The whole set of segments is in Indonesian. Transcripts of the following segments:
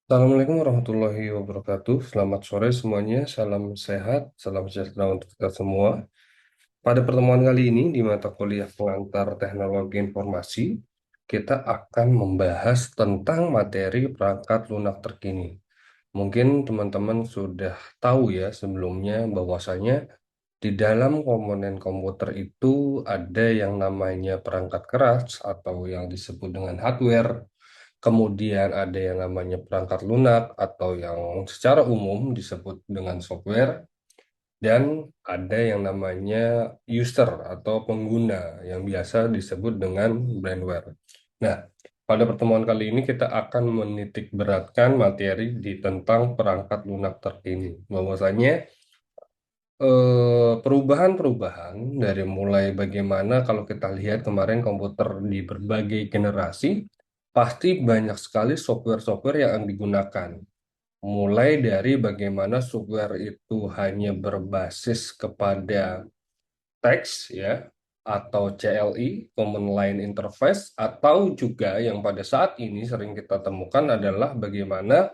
Assalamualaikum warahmatullahi wabarakatuh. Selamat sore semuanya. Salam sehat, salam sejahtera untuk kita semua. Pada pertemuan kali ini di mata kuliah pengantar teknologi informasi, kita akan membahas tentang materi perangkat lunak terkini. Mungkin teman-teman sudah tahu ya sebelumnya bahwasanya di dalam komponen komputer itu ada yang namanya perangkat keras atau yang disebut dengan hardware. Kemudian ada yang namanya perangkat lunak atau yang secara umum disebut dengan software dan ada yang namanya user atau pengguna yang biasa disebut dengan brandware. Nah, pada pertemuan kali ini kita akan menitik beratkan materi di tentang perangkat lunak terkini. Bahwasanya perubahan-perubahan dari mulai bagaimana kalau kita lihat kemarin komputer di berbagai generasi, pasti banyak sekali software-software yang digunakan. Mulai dari bagaimana software itu hanya berbasis kepada teks ya, atau CLI, Command Line Interface, atau juga yang pada saat ini sering kita temukan adalah bagaimana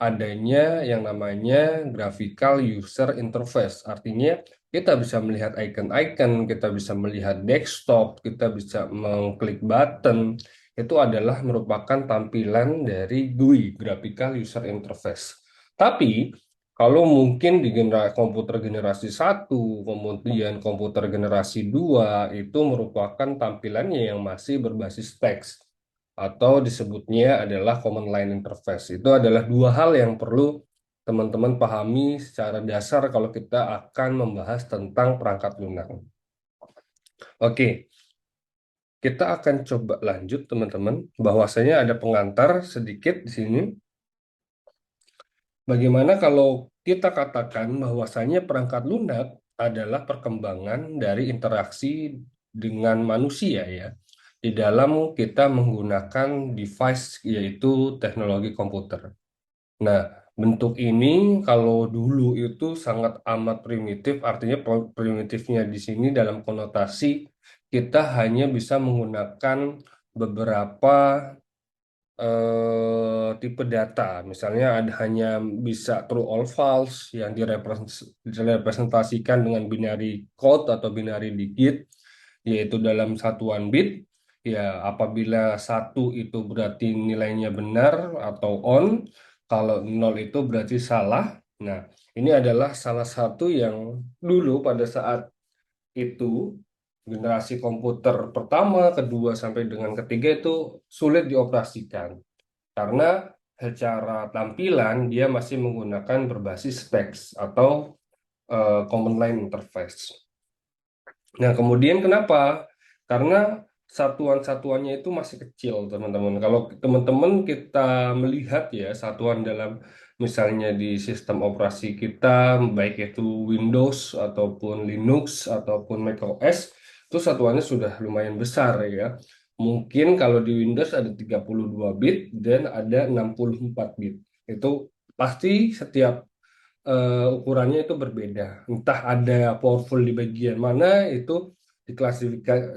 adanya yang namanya graphical user interface. Artinya kita bisa melihat icon-icon, kita bisa melihat desktop, kita bisa mengklik button. Itu adalah merupakan tampilan dari GUI, graphical user interface. Tapi kalau mungkin di komputer generasi satu, kemudian komputer generasi 2 itu merupakan tampilannya yang masih berbasis teks atau disebutnya adalah command line interface. Itu adalah dua hal yang perlu teman-teman pahami secara dasar kalau kita akan membahas tentang perangkat lunak. Oke, kita akan coba lanjut teman-teman. Bahwasanya ada pengantar sedikit di sini. Bagaimana kalau kita katakan bahwasanya perangkat lunak adalah perkembangan dari interaksi dengan manusia ya di dalam kita menggunakan device yaitu teknologi komputer. Nah, bentuk ini kalau dulu itu sangat amat primitif, artinya primitifnya di sini dalam konotasi kita hanya bisa menggunakan beberapa tipe data. Misalnya ada hanya bisa true or false yang direpresentasikan dengan binary code atau binary digit, yaitu dalam satuan bit. Ya, apabila satu itu berarti nilainya benar atau on, kalau nol itu berarti salah. Nah, ini adalah salah satu yang dulu pada saat itu generasi komputer pertama, kedua sampai dengan ketiga itu sulit dioperasikan karena secara tampilan dia masih menggunakan berbasis teks atau command line interface. Nah, kemudian kenapa? Karena satuan-satuannya itu masih kecil, teman-teman. Kalau teman-teman kita melihat ya, satuan dalam misalnya di sistem operasi kita, baik itu Windows ataupun Linux ataupun macOS, itu satuannya sudah lumayan besar ya. Mungkin kalau di Windows ada 32 bit dan ada 64 bit. Itu pasti setiap ukurannya itu berbeda. Entah ada powerful di bagian mana itu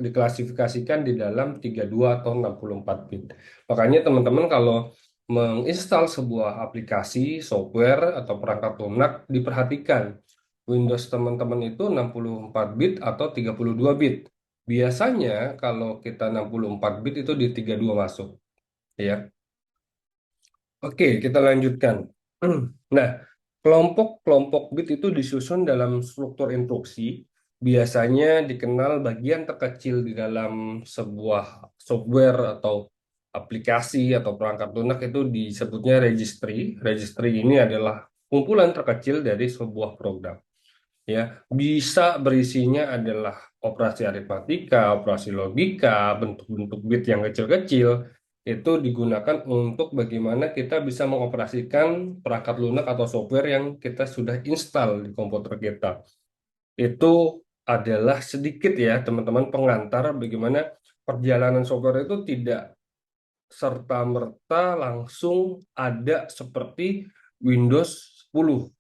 diklasifikasikan di dalam 32 atau 64 bit. Makanya teman-teman kalau menginstal sebuah aplikasi, software atau perangkat lunak diperhatikan Windows teman-teman itu 64 bit atau 32 bit. Biasanya kalau kita 64 bit itu di 32 masuk, ya. Oke, kita lanjutkan. Nah, kelompok-kelompok bit itu disusun dalam struktur instruksi, biasanya dikenal bagian terkecil di dalam sebuah software atau aplikasi atau perangkat lunak itu disebutnya registry. Registry ini adalah kumpulan terkecil dari sebuah program. Ya, bisa berisinya adalah operasi aritmatika, operasi logika, bentuk-bentuk bit yang kecil-kecil itu digunakan untuk bagaimana kita bisa mengoperasikan perangkat lunak atau software yang kita sudah install di komputer kita. Itu adalah sedikit ya teman-teman pengantar bagaimana perjalanan software itu tidak serta-merta langsung ada seperti Windows 10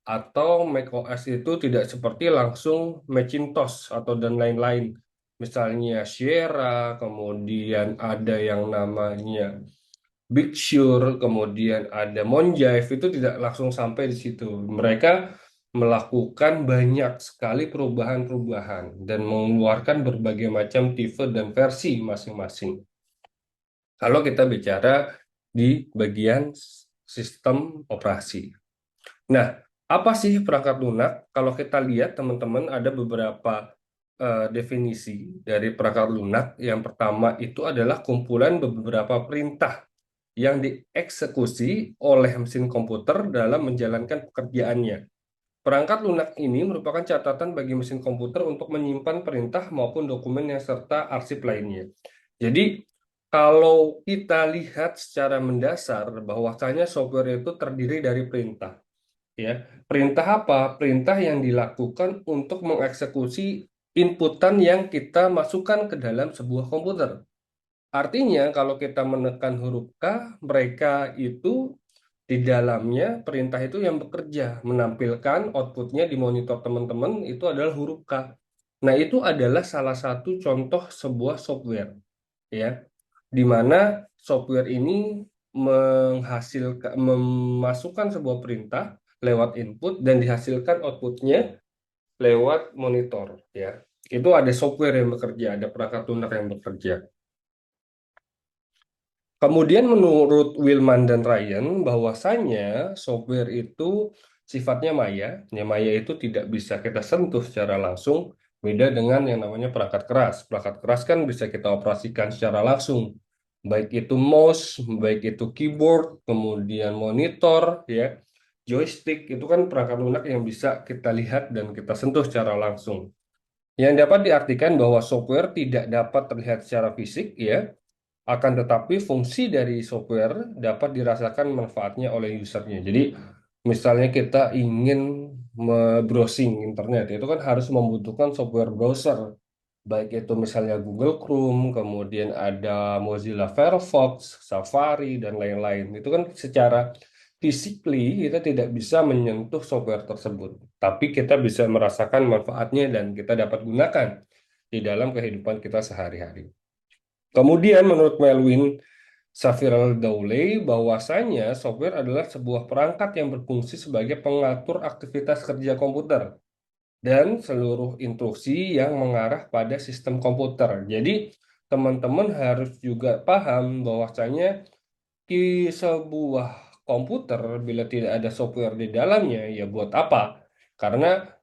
atau macOS itu tidak seperti langsung Macintosh atau dan lain-lain. Misalnya Sierra, kemudian ada yang namanya Big Sur, kemudian ada Monjive, itu tidak langsung sampai di situ. Mereka melakukan banyak sekali perubahan-perubahan dan mengeluarkan berbagai macam tipe dan versi masing-masing. Kalau kita bicara di bagian sistem operasi. Nah, apa sih perangkat lunak? Kalau kita lihat teman-teman ada beberapa definisi dari perangkat lunak. Yang pertama itu adalah kumpulan beberapa perintah yang dieksekusi oleh mesin komputer dalam menjalankan pekerjaannya. Perangkat lunak ini merupakan catatan bagi mesin komputer untuk menyimpan perintah maupun dokumen yang serta arsip lainnya. Jadi, kalau kita lihat secara mendasar bahwasanya software itu terdiri dari perintah, ya. Perintah apa? Perintah yang dilakukan untuk mengeksekusi inputan yang kita masukkan ke dalam sebuah komputer. Artinya, kalau kita menekan huruf K, mereka itu di dalamnya perintah itu yang bekerja, menampilkan outputnya di monitor teman-teman itu adalah huruf K. Nah, itu adalah salah satu contoh sebuah software, ya, di mana software ini menghasilkan, memasukkan sebuah perintah lewat input dan dihasilkan outputnya lewat monitor, ya. Itu ada software yang bekerja, ada perangkat lunak yang bekerja. Kemudian menurut Willman dan Ryan bahwasanya software itu sifatnya maya. Ya, maya itu tidak bisa kita sentuh secara langsung. Beda dengan yang namanya perangkat keras. Perangkat keras kan bisa kita operasikan secara langsung. Baik itu mouse, baik itu keyboard, kemudian monitor, ya, joystick itu kan perangkat lunak yang bisa kita lihat dan kita sentuh secara langsung. Yang dapat diartikan bahwa software tidak dapat terlihat secara fisik, ya, akan tetapi fungsi dari software dapat dirasakan manfaatnya oleh usernya. Jadi, misalnya kita ingin browsing internet, itu kan harus membutuhkan software browser. Baik itu misalnya Google Chrome, kemudian ada Mozilla Firefox, Safari, dan lain-lain. Itu kan secara physically kita tidak bisa menyentuh software tersebut. Tapi kita bisa merasakan manfaatnya dan kita dapat gunakan di dalam kehidupan kita sehari-hari. Kemudian menurut Melvin Safiral Dawley bahwasanya software adalah sebuah perangkat yang berfungsi sebagai pengatur aktivitas kerja komputer dan seluruh instruksi yang mengarah pada sistem komputer. Jadi teman-teman harus juga paham bahwasanya di sebuah komputer bila tidak ada software di dalamnya ya buat apa? Karena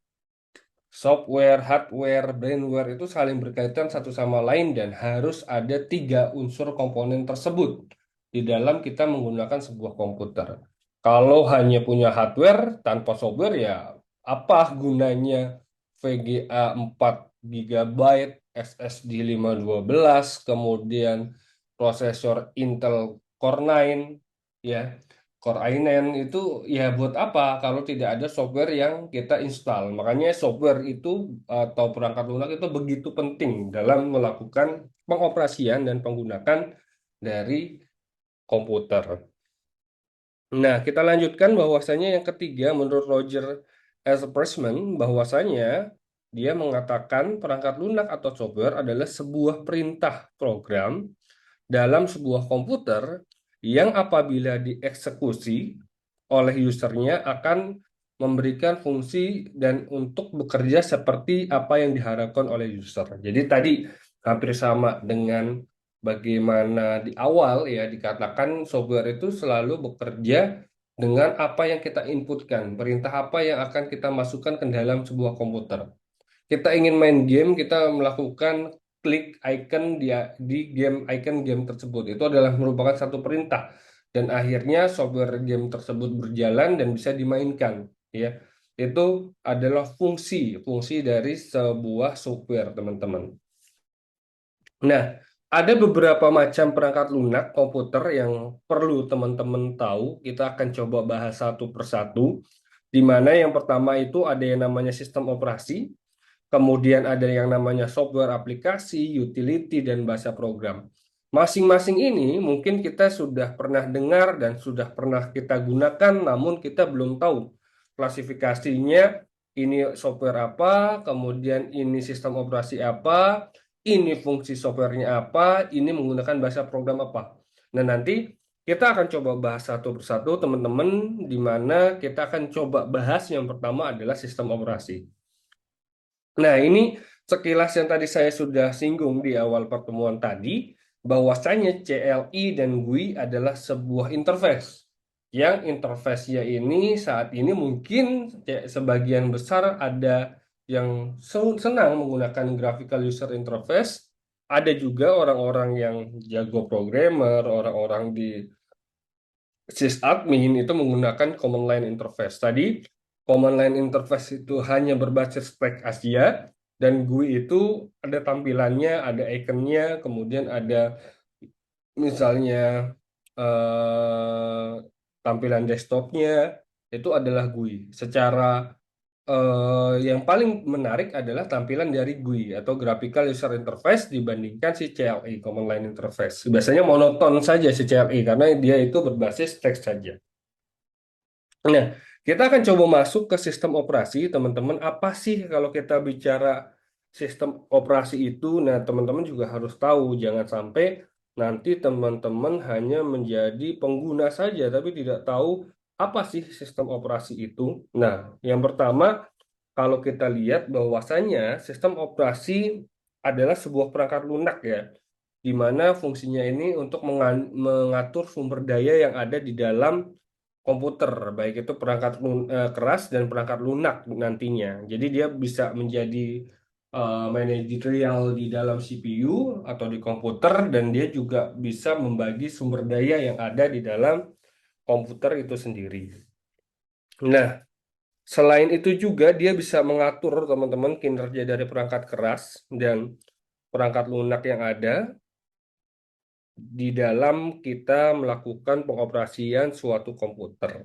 software, hardware, brainware itu saling berkaitan satu sama lain dan harus ada tiga unsur komponen tersebut di dalam kita menggunakan sebuah komputer. Kalau hanya punya hardware tanpa software ya apa gunanya VGA 4 GB, SSD 512, kemudian prosesor Intel Core 9, ya. Core i9 itu ya buat apa kalau tidak ada software yang kita install. Makanya software itu atau perangkat lunak itu begitu penting dalam melakukan pengoperasian dan penggunaan dari komputer. Nah, kita lanjutkan bahwasanya yang ketiga menurut Roger S. Pressman bahwasanya dia mengatakan perangkat lunak atau software adalah sebuah perintah program dalam sebuah komputer yang apabila dieksekusi oleh usernya akan memberikan fungsi dan untuk bekerja seperti apa yang diharapkan oleh user. Jadi tadi hampir sama dengan bagaimana di awal ya dikatakan software itu selalu bekerja dengan apa yang kita inputkan, perintah apa yang akan kita masukkan ke dalam sebuah komputer. Kita ingin main game, kita melakukan klik icon di game tersebut. Itu adalah merupakan satu perintah dan akhirnya software game tersebut berjalan dan bisa dimainkan, ya. Itu adalah fungsi dari sebuah software, teman-teman. Nah, ada beberapa macam perangkat lunak komputer yang perlu teman-teman tahu. Kita akan coba bahas satu persatu. Di mana yang pertama itu ada yang namanya sistem operasi. Kemudian ada yang namanya software aplikasi, utility, dan bahasa program. Masing-masing ini mungkin kita sudah pernah dengar dan sudah pernah kita gunakan, namun kita belum tahu klasifikasinya. Ini software apa, kemudian ini sistem operasi apa, ini fungsi softwarenya apa, ini menggunakan bahasa program apa. Nah, nanti Kita akan coba bahas satu persatu teman-teman, di mana kita akan coba bahas yang pertama adalah sistem operasi. Nah, ini sekilas yang tadi saya sudah singgung di awal pertemuan tadi, bahwasanya CLI dan GUI adalah sebuah interface. Yang interface-nya ini saat ini mungkin sebagian besar ada yang senang menggunakan graphical user interface, ada juga orang-orang yang jago programmer, orang-orang di sysadmin itu menggunakan command line interface. Tadi command line interface itu hanya berbasis teks Asia, dan GUI itu ada tampilannya, ada ikonnya, kemudian ada misalnya eh, tampilan desktopnya, itu adalah GUI. Secara yang paling menarik adalah tampilan dari GUI atau Graphical User Interface dibandingkan si CLI, Command Line Interface. Biasanya monoton saja si CLI karena dia itu berbasis teks saja. Nah, kita akan coba masuk ke sistem operasi, teman-teman. Apa sih kalau kita bicara sistem operasi itu? Nah, teman-teman juga harus tahu, jangan sampai nanti teman-teman hanya menjadi pengguna saja, tapi tidak tahu apa sih sistem operasi itu. Nah, yang pertama, kalau kita lihat bahwasanya sistem operasi adalah sebuah perangkat lunak ya, di mana fungsinya ini untuk mengatur sumber daya yang ada di dalam komputer, baik itu perangkat keras dan perangkat lunak nantinya. Jadi dia bisa menjadi manajerial di dalam CPU atau di komputer, dan dia juga bisa membagi sumber daya yang ada di dalam komputer itu sendiri. Nah, selain itu juga dia bisa mengatur teman-teman kinerja dari perangkat keras dan perangkat lunak yang ada di dalam kita melakukan pengoperasian suatu komputer.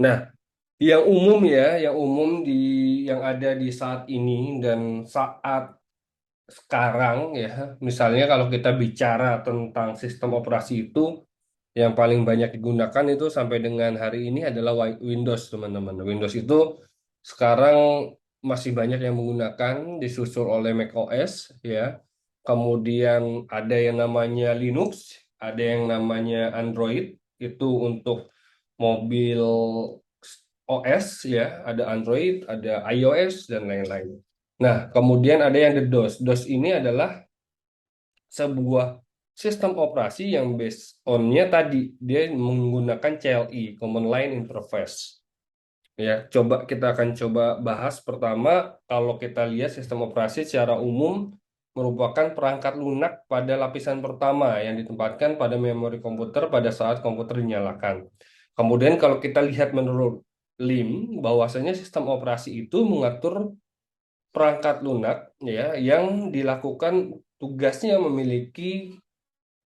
Nah, yang umum ya, yang umum yang ada di saat ini dan saat sekarang ya, misalnya kalau kita bicara tentang sistem operasi itu, yang paling banyak digunakan itu sampai dengan hari ini adalah Windows, teman-teman. Windows itu sekarang masih banyak yang menggunakan, disusul oleh macOS ya. Kemudian ada yang namanya Linux, ada yang namanya Android, itu untuk mobil OS ya, ada Android, ada iOS dan lain-lain. Nah, kemudian ada yang the DOS. DOS ini adalah sebuah sistem operasi yang based on-nya tadi dia menggunakan CLI, Command Line Interface. Ya, kita akan coba bahas pertama, kalau kita lihat sistem operasi secara umum merupakan perangkat lunak pada lapisan pertama yang ditempatkan pada memori komputer pada saat komputer dinyalakan. Kemudian kalau kita lihat menurut LIM, bahwasanya sistem operasi itu mengatur perangkat lunak ya yang dilakukan tugasnya memiliki,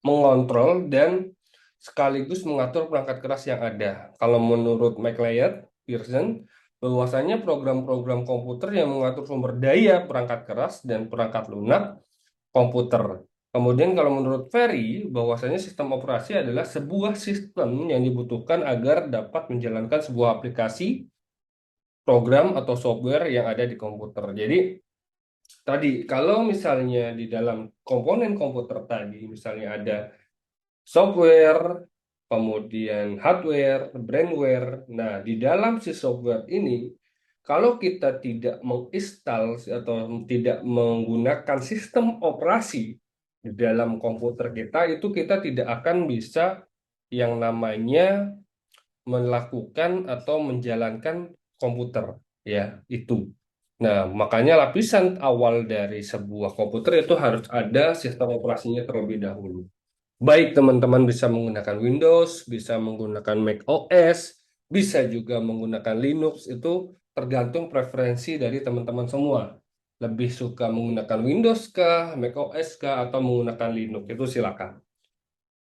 mengontrol dan sekaligus mengatur perangkat keras yang ada. Kalau menurut McLeod, Pearson, bahwasanya program-program komputer yang mengatur sumber daya perangkat keras dan perangkat lunak komputer. Kemudian kalau menurut Ferry, bahwasanya sistem operasi adalah sebuah sistem yang dibutuhkan agar dapat menjalankan sebuah aplikasi, program atau software yang ada di komputer. Jadi tadi kalau misalnya di dalam komponen komputer tadi misalnya ada software, kemudian hardware, brandware. Nah, di dalam si software ini, kalau kita tidak menginstal atau tidak menggunakan sistem operasi di dalam komputer kita, itu kita tidak akan bisa yang namanya melakukan atau menjalankan komputer, ya, itu. Nah, makanya lapisan awal dari sebuah komputer itu harus ada sistem operasinya terlebih dahulu. Baik teman-teman bisa menggunakan Windows, bisa menggunakan Mac OS, bisa juga menggunakan Linux, itu tergantung preferensi dari teman-teman semua. Lebih suka menggunakan Windows kah, Mac OS kah, atau menggunakan Linux, itu silakan.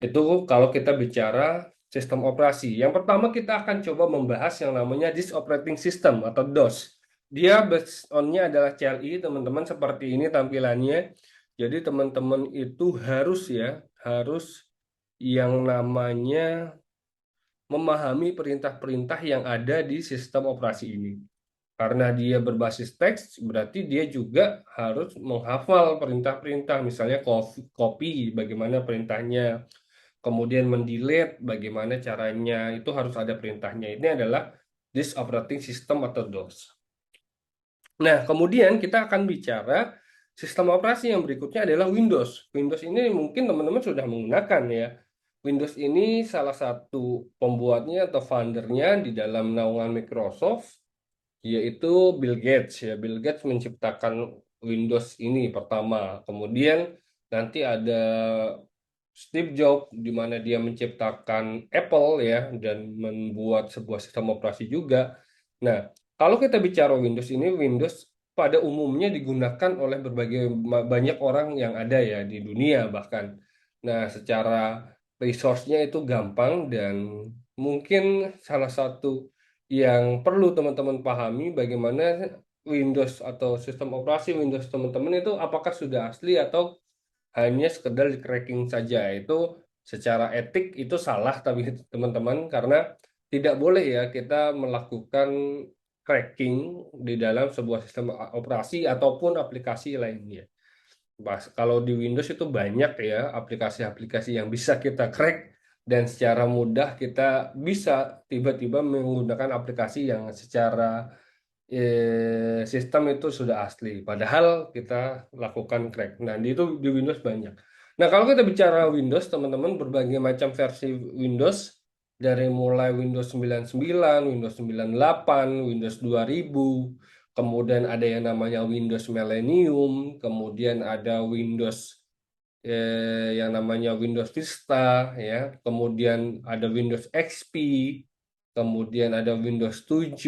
Itu kalau kita bicara sistem operasi. Yang pertama kita akan coba membahas yang namanya Disk Operating System atau DOS. Dia based on-nya adalah CLI, teman-teman, seperti ini tampilannya. Jadi teman-teman itu harus ya, harus yang namanya memahami perintah-perintah yang ada di sistem operasi ini. Karena dia berbasis teks, berarti dia juga harus menghafal perintah-perintah, misalnya copy, bagaimana perintahnya, kemudian mendelete bagaimana caranya, itu harus ada perintahnya. Ini adalah this operating system atau DOS. Nah, kemudian kita akan bicara sistem operasi yang berikutnya adalah Windows. Windows ini mungkin teman-teman sudah menggunakan ya. Windows ini salah satu pembuatnya atau foundernya di dalam naungan Microsoft, yaitu Bill Gates ya. Bill Gates menciptakan Windows ini pertama. Kemudian nanti ada Steve Jobs di mana dia menciptakan Apple ya dan membuat sebuah sistem operasi juga. Nah, kalau kita bicara Windows ini, Windows pada umumnya digunakan oleh berbagai banyak orang yang ada ya di dunia bahkan. Nah, secara resource-nya itu gampang dan mungkin salah satu yang perlu teman-teman pahami bagaimana Windows atau sistem operasi Windows teman-teman itu apakah sudah asli atau hanya sekedar di cracking saja. Itu secara etik itu salah tapi teman-teman, karena tidak boleh ya kita melakukan cracking di dalam sebuah sistem operasi ataupun aplikasi lainnya. Kalau di Windows itu banyak ya aplikasi-aplikasi yang bisa kita crack dan secara mudah kita bisa tiba-tiba menggunakan aplikasi yang secara sistem itu sudah asli. Padahal kita lakukan crack. Nah, itu di Windows banyak. Nah, kalau kita bicara Windows, teman-teman, berbagai macam versi Windows dari mulai Windows 99, Windows 98, Windows 2000, kemudian ada yang namanya Windows Millennium, kemudian ada Windows yang namanya Windows Vista ya, kemudian ada Windows XP, kemudian ada Windows 7,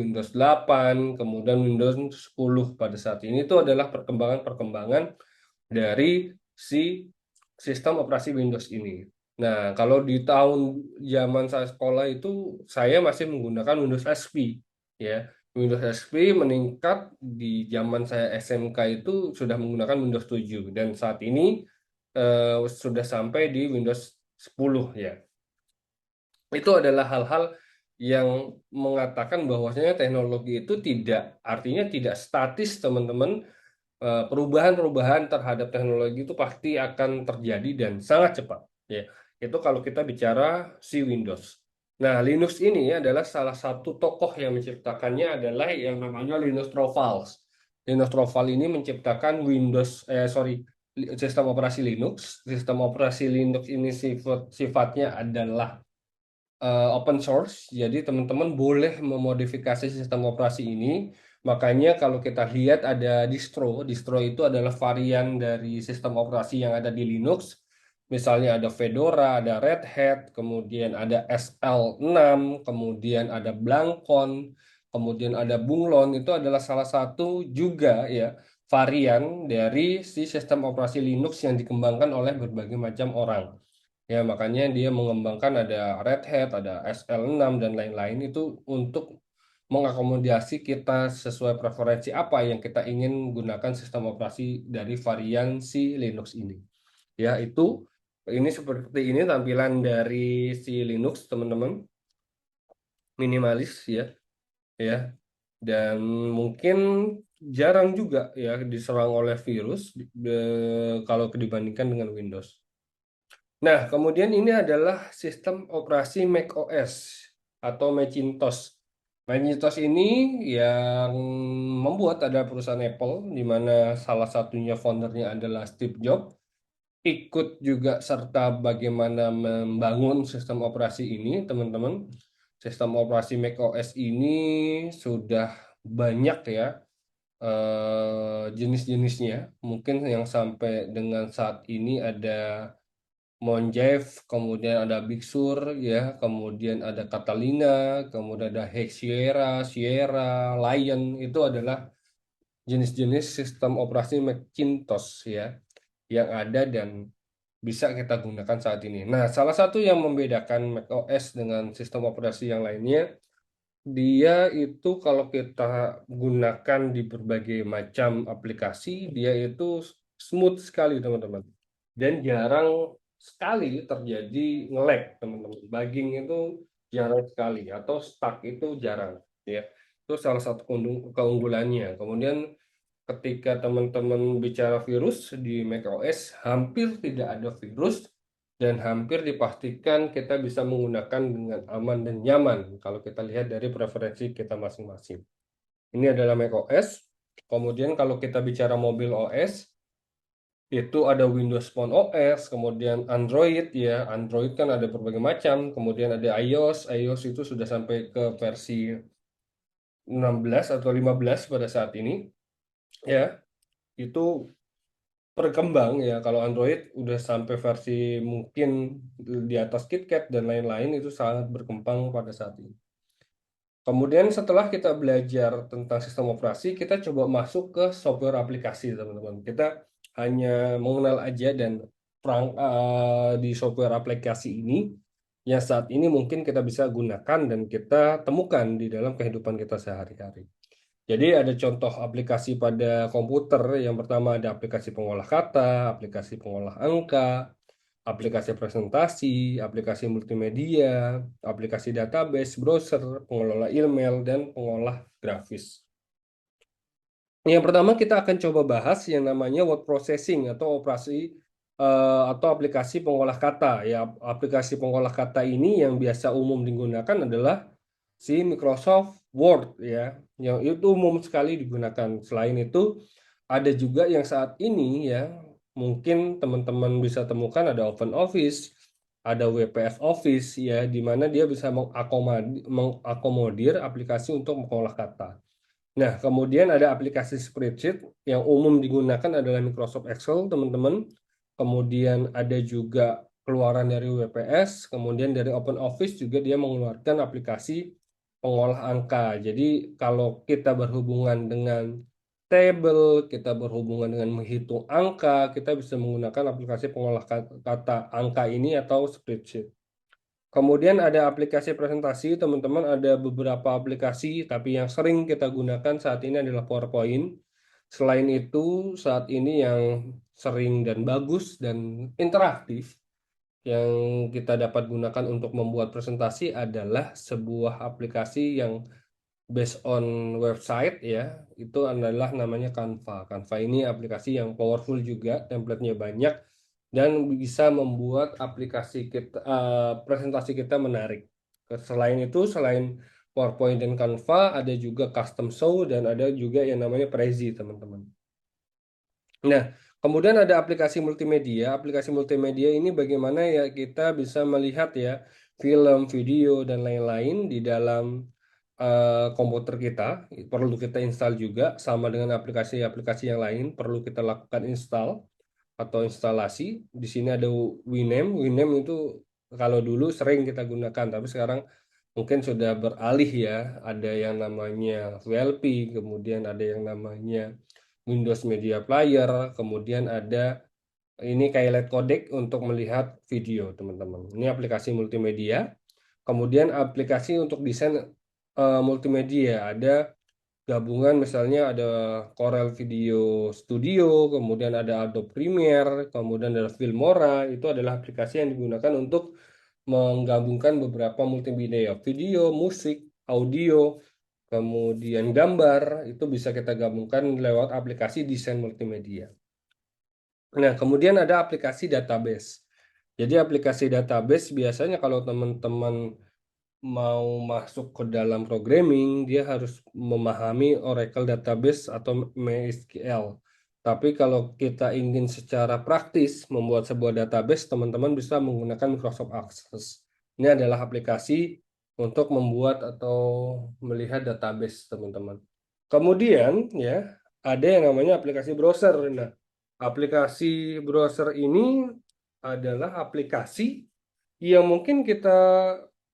Windows 8, kemudian Windows 10 pada saat ini. Itu adalah perkembangan-perkembangan dari si sistem operasi Windows ini. Nah, kalau di tahun zaman saya sekolah itu saya masih menggunakan Windows XP ya. Windows XP meningkat di zaman saya SMK itu sudah menggunakan Windows 7 dan saat ini sudah sampai di Windows 10 ya. Itu adalah hal-hal yang mengatakan bahwasanya teknologi itu tidak, artinya tidak statis, teman-teman. Perubahan-perubahan terhadap teknologi itu pasti akan terjadi dan sangat cepat. Ya, itu kalau kita bicara si Windows. Nah, Linux ini adalah salah satu tokoh yang menciptakannya adalah yang namanya Linus Torvalds. Linus Torvalds ini menciptakan sistem operasi Linux. Sistem operasi Linux ini sifatnya adalah open source, jadi teman-teman boleh memodifikasi sistem operasi ini. Makanya kalau kita lihat ada distro itu adalah varian dari sistem operasi yang ada di Linux. Misalnya ada Fedora, ada Red Hat, kemudian ada SL6, kemudian ada Blancon, kemudian ada Bunglon. Itu adalah salah satu juga ya varian dari si sistem operasi Linux yang dikembangkan oleh berbagai macam orang. Ya, makanya dia mengembangkan ada Red Hat, ada SL6 dan lain-lain itu untuk mengakomodasi kita sesuai preferensi apa yang kita ingin gunakan sistem operasi dari varian si Linux ini. Ya, ini seperti ini tampilan dari si Linux, teman-teman. Minimalis ya, ya. Dan mungkin jarang juga ya diserang oleh virus kalau dibandingkan dengan Windows. Nah, kemudian ini adalah sistem operasi macOS atau Macintosh. Macintosh ini yang membuat ada perusahaan Apple, di mana salah satunya foundernya adalah Steve Jobs, ikut juga serta bagaimana membangun sistem operasi ini, teman-teman. Sistem operasi macOS ini sudah banyak ya jenis-jenisnya. Mungkin yang sampai dengan saat ini ada Monjave, kemudian ada Big Sur, ya, kemudian ada Catalina, kemudian ada Hex Sierra, Sierra, Lion, itu adalah jenis-jenis sistem operasi Macintosh ya yang ada dan bisa kita gunakan saat ini. Nah, salah satu yang membedakan macOS dengan sistem operasi yang lainnya, dia itu kalau kita gunakan di berbagai macam aplikasi, dia itu smooth sekali, teman-teman. Dan jarang sekali terjadi nge-lag, teman-teman. Bugging itu jarang sekali, atau stuck itu jarang. Ya, itu salah satu keunggulannya. Kemudian ketika teman-teman bicara virus di macOS, hampir tidak ada virus dan hampir dipastikan kita bisa menggunakan dengan aman dan nyaman kalau kita lihat dari preferensi kita masing-masing. Ini adalah macOS. Kemudian kalau kita bicara mobil OS, itu ada Windows Phone OS, kemudian Android ya. Android kan ada berbagai macam, kemudian ada iOS. iOS itu sudah sampai ke versi 16 atau 15 pada saat ini ya. Itu berkembang ya. Kalau Android udah sampai versi mungkin di atas KitKat dan lain-lain, itu sangat berkembang pada saat ini. Kemudian setelah kita belajar tentang sistem operasi, kita coba masuk ke software aplikasi, teman-teman. Kita hanya mengenal aja dan di software aplikasi ini yang saat ini mungkin kita bisa gunakan dan kita temukan di dalam kehidupan kita sehari-hari. Jadi ada contoh aplikasi pada komputer. Yang pertama ada aplikasi pengolah kata, aplikasi pengolah angka, aplikasi presentasi, aplikasi multimedia, aplikasi database, browser, pengelola email, dan pengolah grafis. Yang pertama kita akan coba bahas yang namanya word processing atau atau aplikasi pengolah kata. Ya, aplikasi pengolah kata ini yang biasa umum digunakan adalah si Microsoft Word ya, yang itu umum sekali digunakan. Selain itu ada juga yang saat ini ya mungkin teman-teman bisa temukan ada OpenOffice, ada WPF Office ya, di mana dia bisa mengakomodir aplikasi untuk mengolah kata. Nah, kemudian ada aplikasi spreadsheet yang umum digunakan adalah Microsoft Excel, teman-teman. Kemudian ada juga keluaran dari WPS, kemudian dari OpenOffice juga dia mengeluarkan aplikasi pengolah angka. Jadi, kalau kita berhubungan dengan table, kita berhubungan dengan menghitung angka, kita bisa menggunakan aplikasi pengolah kata angka ini atau spreadsheet. Kemudian ada aplikasi presentasi, teman-teman, ada beberapa aplikasi, tapi yang sering kita gunakan saat ini adalah PowerPoint. Selain itu, saat ini yang sering dan bagus dan interaktif yang kita dapat gunakan untuk membuat presentasi adalah sebuah aplikasi yang based on website ya, itu adalah namanya Canva. Canva ini aplikasi yang powerful juga, template-nya banyak dan bisa membuat aplikasi kita presentasi kita menarik. Selain itu, selain PowerPoint dan Canva, ada juga Custom Show dan ada juga yang namanya Prezi, teman-teman. Nah, kemudian ada aplikasi multimedia. Aplikasi multimedia ini bagaimana ya kita bisa melihat ya film, video, dan lain-lain di dalam komputer kita. Perlu kita install juga, sama dengan aplikasi-aplikasi yang lain, perlu kita lakukan install atau instalasi. Di sini ada Winamp. Winamp itu kalau dulu sering kita gunakan, tapi sekarang mungkin sudah beralih ya. Ada yang namanya VLP, kemudian ada yang namanya Windows Media Player, kemudian ada ini kayak LED codec untuk melihat video, teman-teman. Ini aplikasi multimedia. Kemudian aplikasi untuk desain multimedia, ada gabungan misalnya ada Corel Video Studio, kemudian ada Adobe Premiere, kemudian ada Filmora. Itu adalah aplikasi yang digunakan untuk menggabungkan beberapa multimedia, video, musik, audio, kemudian gambar. Itu bisa kita gabungkan lewat aplikasi desain multimedia. Nah, kemudian ada aplikasi database. Jadi aplikasi database biasanya kalau teman-teman mau masuk ke dalam programming, dia harus memahami Oracle Database atau MySQL. Tapi kalau kita ingin secara praktis membuat sebuah database, teman-teman bisa menggunakan Microsoft Access. Ini adalah aplikasi untuk membuat atau melihat database, teman-teman. Kemudian ya, ada yang namanya aplikasi browser. Nah, aplikasi browser ini adalah aplikasi yang mungkin kita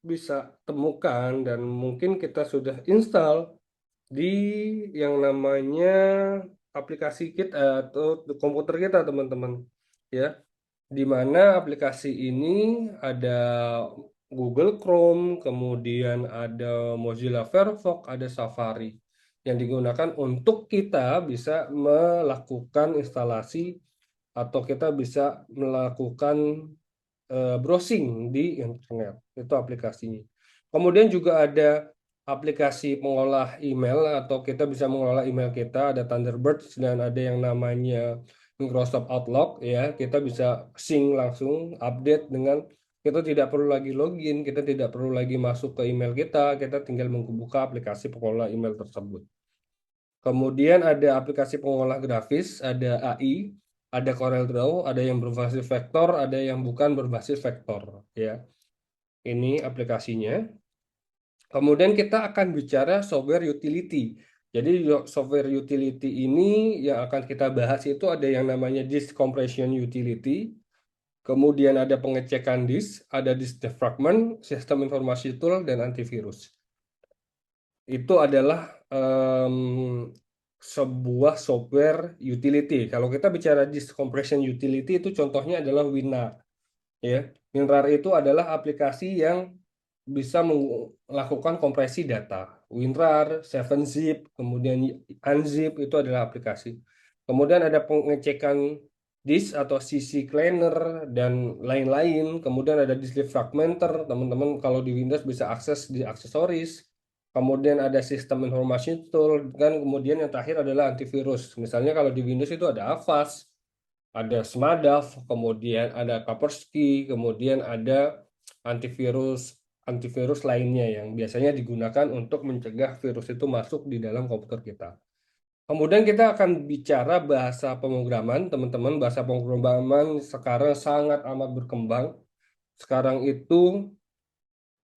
bisa temukan dan mungkin kita sudah install di yang namanya aplikasi kita atau komputer kita, teman-teman ya, di mana aplikasi ini ada Google Chrome, kemudian ada Mozilla Firefox, ada Safari yang digunakan untuk kita bisa melakukan instalasi atau kita bisa melakukan browsing di internet. Itu aplikasinya. Kemudian juga ada aplikasi pengolah email atau kita bisa mengolah email kita, ada Thunderbird dan ada yang namanya Microsoft Outlook ya, kita bisa sync langsung update dengan kita tidak perlu lagi login, kita tidak perlu lagi masuk ke email kita tinggal membuka aplikasi pengelola email tersebut. Kemudian ada aplikasi pengolah grafis, ada AI, ada CorelDRAW, ada yang berbasis vektor, ada yang bukan berbasis vektor ya. Ini aplikasinya. Kemudian kita akan bicara software utility. Jadi software utility ini yang akan kita bahas itu ada yang namanya disk compression utility, kemudian ada pengecekan disk, ada disk defragment, sistem informasi tool, dan antivirus. Itu adalah sebuah software utility. Kalau kita bicara disk compression utility itu contohnya adalah WinRAR. Ya, WinRAR itu adalah aplikasi yang bisa melakukan kompresi data. WinRAR, 7-zip, kemudian Unzip itu adalah aplikasi. Kemudian ada pengecekan disk atau CC cleaner dan lain-lain. Kemudian ada disk defragmenter. Teman-teman kalau di Windows bisa akses di aksesoris. Kemudian ada sistem informasi tool dan kemudian yang terakhir adalah antivirus. Misalnya kalau di Windows itu ada Avast, ada Smadaf, kemudian ada Kaspersky, kemudian ada antivirus antivirus lainnya yang biasanya digunakan untuk mencegah virus itu masuk di dalam komputer kita. Kemudian kita akan bicara bahasa pemrograman, teman-teman. Bahasa pemrograman sekarang sangat amat berkembang. Sekarang itu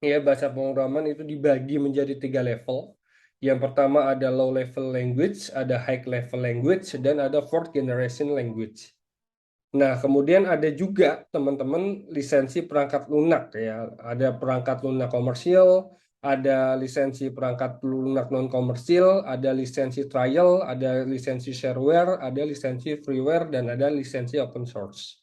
ya bahasa pemrograman itu dibagi menjadi 3 level. Yang pertama ada low level language, ada high level language, dan ada fourth generation language. Nah, kemudian ada juga teman-teman lisensi perangkat lunak ya. Ada perangkat lunak komersial, ada lisensi perangkat lunak non komersial, ada lisensi trial, ada lisensi shareware, ada lisensi freeware, dan ada lisensi open source.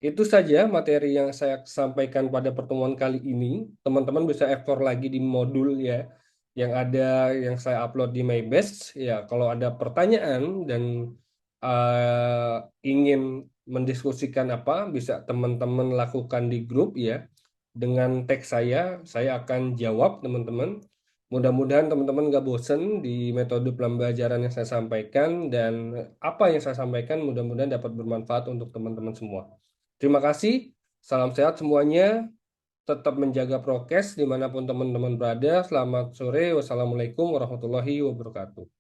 Itu saja materi yang saya sampaikan pada pertemuan kali ini. Teman-teman bisa ekspor lagi di modul ya yang ada yang saya upload di MyBest. Ya, kalau ada pertanyaan dan ingin mendiskusikan apa, bisa teman-teman lakukan di grup ya. Dengan teks saya akan jawab teman-teman. Mudah-mudahan teman-teman nggak bosen di metode pembelajaran yang saya sampaikan dan apa yang saya sampaikan mudah-mudahan dapat bermanfaat untuk teman-teman semua. Terima kasih, salam sehat semuanya, tetap menjaga prokes dimanapun teman-teman berada. Selamat sore, wassalamualaikum warahmatullahi wabarakatuh.